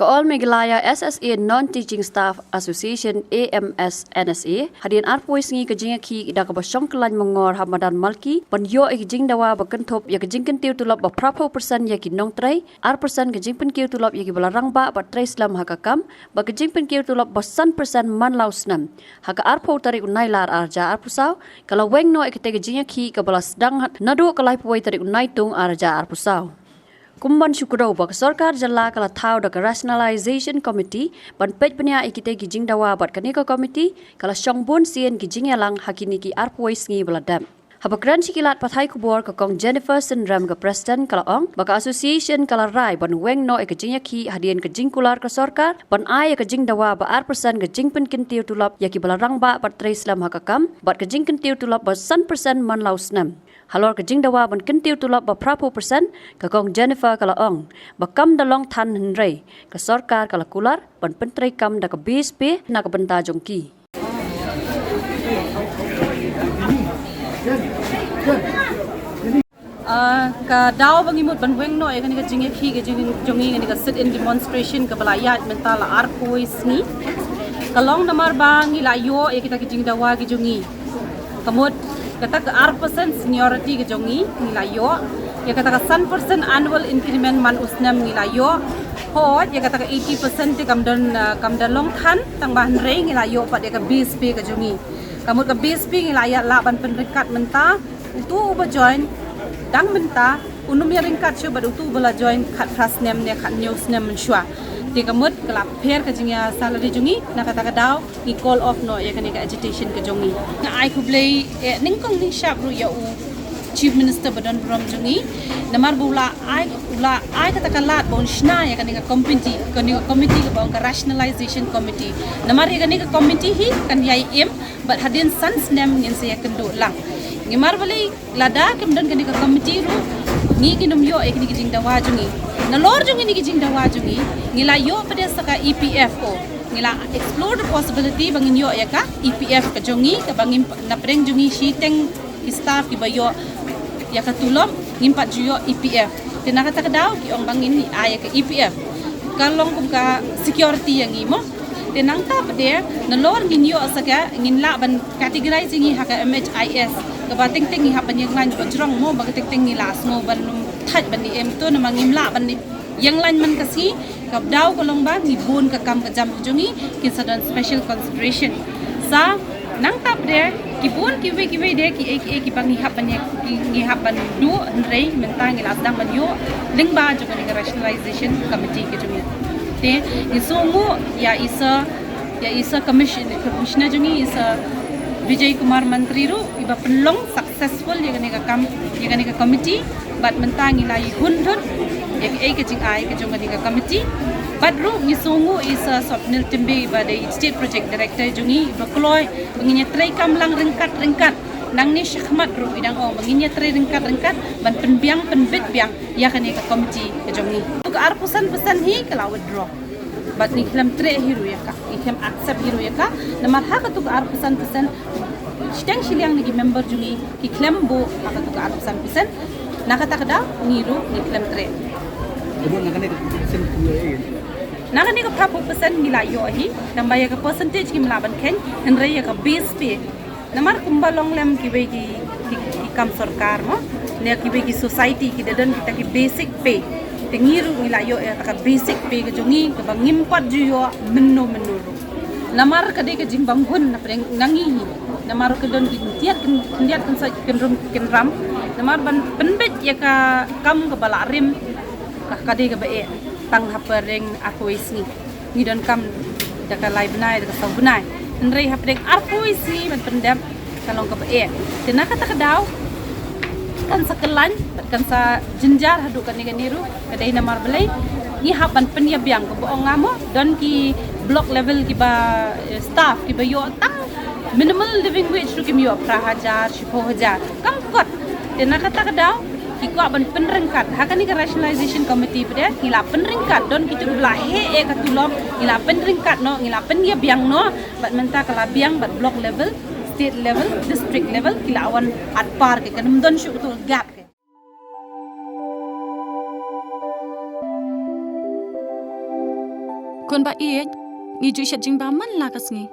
All Meghalaya SSA Non-Teaching Staff Association AMSNSA hadian arpois ngi ke Jingïakhih ida ke basong kelan mengor Hamadan Malki penyo ek Jingdawa bakentop ya ke jingken tiu tulop ba prapo persen ya ki nong trai persen ke jingpen kiu tulop ya ki balarang ba Islam hakakam ba ke jingpen kiu tulop basan persen man lausnam haka arpo tarik unai lar arja arpusau kalau Weng no ek te ke Jingïakhih ke balas dang nadu kalai puai tarik unai tung arja arpusau. Kumban syukurau bak sarkar jala kala thau da rationalization committee ban pej penya ikite ki Jingdawa bat kanika committee kala songbon sien ki Jingyalang hakini ki arpois ngi baladam habakran sikilat pathai kubor ka kong Jennifer Sindram ka president kala ong baka association kala rai ban Weng no ek Jingïakhih hadian ke jingkular ka sarkar ban ai ka Jingdawa ba persen ke jingpen kintiu tulap yaki balarang ba bat Islam hakakam bat ke jingken tiu tulap ba 100% man lausnam halor ke Jingdawa ban kentiu tulap ba prapo persen ka kong Jennifer kala ong bakam dalong tan henrei ke sarkar kala kular ban pentrai kam da ka BSP na ka benta jongki ka daw bangimut ban Weng no ekani ka Jingïakhih ke jongi ngani ka sit in demonstration ka balaya mental arpois ni kalong namar bang ilayo ekita ki Jingdawa ki jongi kamut kata ke 1% seniority ke jongi nilayo ya kata ke 100% annual increment man usnam nilayo ho ya kata ke 80% ti kamdan long than tang bahan rei nilayo pa dia ke BSP ke jongi kamu ke BSP nilaya la ban pendekat menta itu uba join dang menta unum ya ringkat syu bad utu bala join khat prasnem ne khat news nem menshwa ti kamut kelap pher ke jingya salary jongi na kata ka daw ni call off no ya kan ka agitation ke jongi na ai kublei ningkong ning sharp ru ya u chief minister badan brom jongi namar bula ai kata ka lat bon shna ya kan ka committee ka bon ka rationalization committee namar ya kan ka committee hi kan yai im but hadin sans nem ngin se ya kendo lang ngimar bali lada kemdan kan ka committee ru ni kinum yo ek ni Jingdawa jongi na lor jongi ni Jingdawa jongi ngila yo pada saka EPFO ngila explore the possibility bangin yo ya ka EPF ka jongi ka bangin na preng jongi shiteng staff ki bayo ya ka tulom ngimpat juyo EPF tinaka ta daw ki ong bangin ni aya ka EPF kalong kum ka security yang imo tinang ta pade na lor ngin yo saka ngin la ban categorizing hi haka MHIS ka bating ting hi hapan yang lan ko jrong mo bagating ting ni las mo ban thaj ban ni em to na mangim la ban ni yang lain man kasi kap daw kolong ba ngibun ka kam ka jam jongi kinsadan special consideration sa nang tap de kibun kiwe de ki bang ni hapan du rei mentang ilas dang ban yo lingba jo ni rationalization committee ke jongi te isongu ya isa commissioner jongi isa Vijay Kumar Mantri ru iba penlong successful ya kan ka committee bat mentang ilai hun ek ke jing ai ke jonga ka committee bat ru ngisongu isa Swapnil Timbe ba de state project director jongi bakloi menginya trai kam lang ringkat nang ni syahmat ru idang ong menginya trai ringkat ban penbiang penbit biang ya kan ka committee ke jongi ke arpusan pesan hi kalau withdraw bat ni khlam tre hiru ya ka ikhlam accept hiru ya ka namar ha ka tu arpusan pesan steng Shillong ni member jongi ki khlam bo ha ka tu arpusan pesan nakata kada niru ni khlam tre nakani ka prapo persen nilayo hi nambaya ka percentage ki mlaban ken henre ya ka base pay namar kumbalong lem ki be ki kam sarkar mo ne ki be ki society ki dadan kita ki basic pay tengiru nilayo ya ka basic pay ka jongi ka bangimpat juyo menno namar ka de ka jimbang hun na preng nangi namar ka don ki tiat kan sa ram namar ban penbet ya ka kam ka balarim ka de ka be tang hapereng arpois ni don kam Jaka lai benai da sau benai nrei hapreng arpois ni ban pendam kalong ka be tenaka ta daw kan sa kelan kan sa jinjar hadu kan ni ganiru kadai namar belai ni haban penya biang ko boong ngamo don ki block level ki ba staff ki ba yo tang minimal living wage ru ki yo prahajar 10,000 kam kot tenaka ta daw ki ko ban penringkat hakani ka rationalization committee pada ngila penringkat don ki tu la he ka tulom ngila penringkat no ngila penya biang no bat menta kala biang bat block level state level district level kila awan at par ke kanum don shu tu gap ke Kun ba iet ngi ju shat jingbam man la kasngi.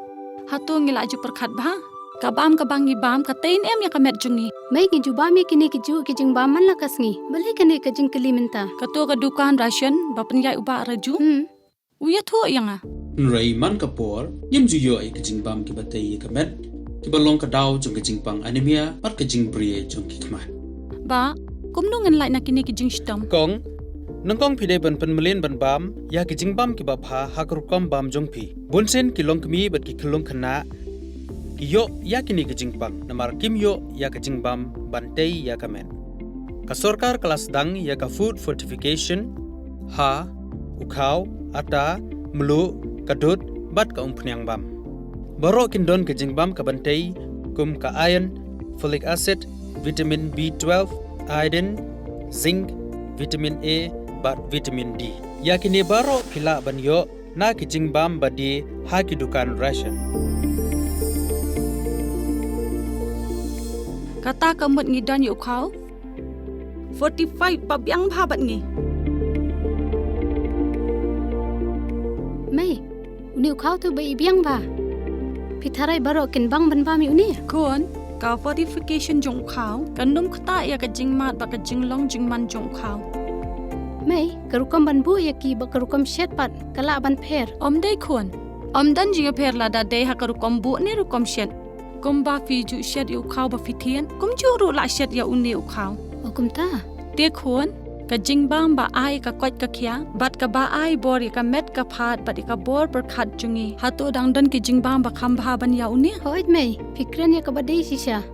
Hatu ngi la ju perkhat ba. Kabam kabang ngi bam ka tain em ya kamet jungi. Mai ki juba mi kini ki ju ki jing baman la kasngi. Balik kini ka jing keliminta. Kato ka dukan ration ba penyai uba raju. Uya thu yang Nrai man kapor yim ju yo ai ka jingbam ki batai kamet ki balong ka daw jong ka jingpang anemia pat ka jingbrie jong ki kman. Ba kumnu ngan lai na kini ki jing stam. Kong nangkong pide ban penmelin ban bam ya ki jingbam ki bapha hakrukom bam jong pi. Bunsen ki long kmi bat ki khulong khana yo ya kini ka jingpang namar kim yo ya ka jingbam bantei ya kamen. Ka sorkar kelas dang ya ka food fortification ha ukhaw ata melu kadut bat ka umpnyang bam. Borok kindon ke jingbam ka bantei kum ka iron, folic acid, vitamin B12, iodine, zinc, vitamin A, bat vitamin D. Yakini baro pila banyo na ki jingbam badi ha ki dukan ration. Kata kamut ngi dan yu kau 45 babyang babat ngi. Mai, uni ukau tu bai biang ba. Pitharai baro kin bang ban ba mi uni. Kun ka fortification jong kau kanum kata ya ka jingmat ba ka jinglong jingman jong kau. Mai, karukam ban bu ya ki ba karukam shet pat kala ban pher. Om dei kun. Om dan jinga per la da dei ha ka rukom bu ni rukom shet. Kum ba fi ju shet yu kau ba fitien. Kum ju ru la shet ya uni ukau. Okum ta. Te kun ka jingbam ba ai ka kwat ka khia bat ka ba ai bor ya ka met ka phat bat ka bor per khat jungi hatu dang dan ki jingbam ba kham ba ban ya uni. Hoit mai, fikran ya ka badai sisha.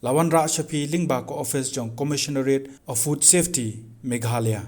Lawan Ra Shafi Lingba ko Office Jong Commissionerate of Food Safety Meghalaya.